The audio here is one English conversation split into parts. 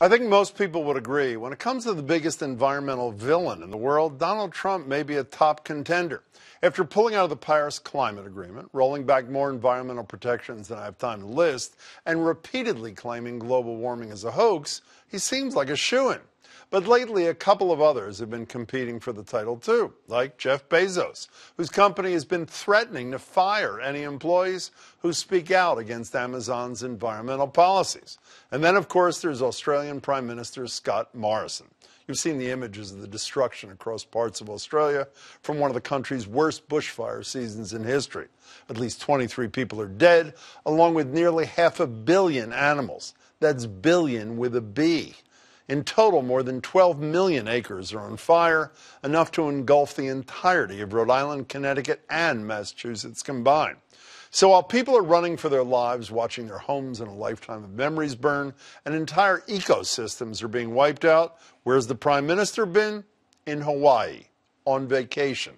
I think most people would agree. When it comes to the biggest environmental villain in the world, Donald Trump may be a top contender. After pulling out of the Paris Climate Agreement, rolling back more environmental protections than I have time to list, and repeatedly claiming global warming is a hoax, he seems like a shoo-in. But lately, a couple of others have been competing for the title too, like Jeff Bezos, whose company has been threatening to fire any employees who speak out against Amazon's environmental policies. And then, of course, there's Australian Prime Minister Scott Morrison. You've seen the images of the destruction across parts of Australia from one of the country's worst bushfire seasons in history. At least 23 people are dead, along with nearly 500 million animals. That's billion with a B. In total, more than 12 million acres are on fire, enough to engulf the entirety of Rhode Island, Connecticut, and Massachusetts combined. So while people are running for their lives, watching their homes and a lifetime of memories burn, and entire ecosystems are being wiped out, where's the Prime Minister been? In Hawaii, on vacation.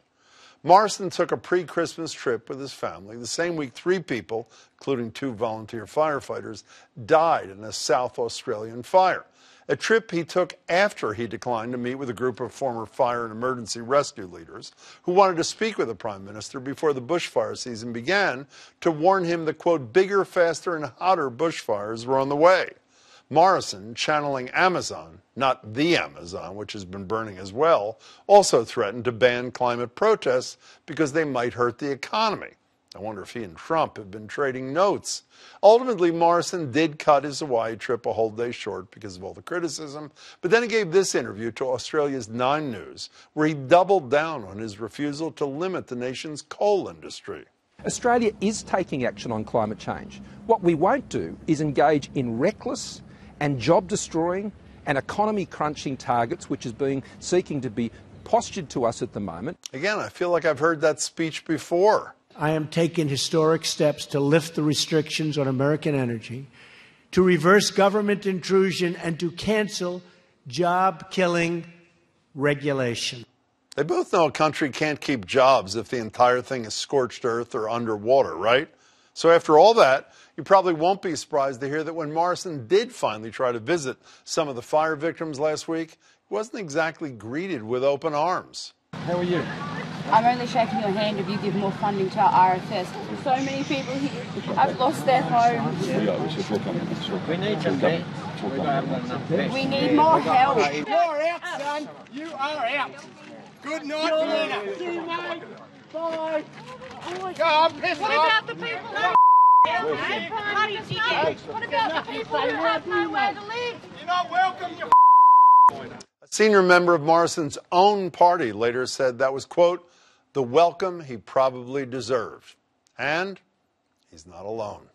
Morrison took a pre-Christmas trip with his family. The same week, 3 people, including 2 volunteer firefighters, died in a South Australian fire. A trip he took after he declined to meet with a group of former fire and emergency rescue leaders who wanted to speak with the Prime Minister before the bushfire season began to warn him that, quote, bigger, faster, and hotter bushfires were on the way. Morrison, channeling Amazon, not the Amazon, which has been burning as well, also threatened to ban climate protests because they might hurt the economy. I wonder if he and Trump have been trading notes. Ultimately, Morrison did cut his Hawaii trip a whole day short because of all the criticism, but then he gave this interview to Australia's 9 News, where he doubled down on his refusal to limit the nation's coal industry. Australia is taking action on climate change. What we won't do is engage in reckless and job-destroying and economy-crunching targets, which is seeking to be postured to us at the moment. Again, I feel like I've heard that speech before. I am taking historic steps to lift the restrictions on American energy, to reverse government intrusion, and to cancel job-killing regulation. They both know a country can't keep jobs if the entire thing is scorched earth or underwater, right? So after all that, you probably won't be surprised to hear that when Morrison did finally try to visit some of the fire victims last week, he wasn't exactly greeted with open arms. How are you? I'm only shaking your hand if you give more funding to our RFS. So many people here have lost their homes. We need some help. We need more help. You're out, son. You are out. Good night, Peter. See you, mate. Bye. Go on, piss What off. about the people that What about the people who have nowhere to live? You're not welcome, you A senior member of Morrison's own party later said that was, quote, the welcome he probably deserved. And he's not alone.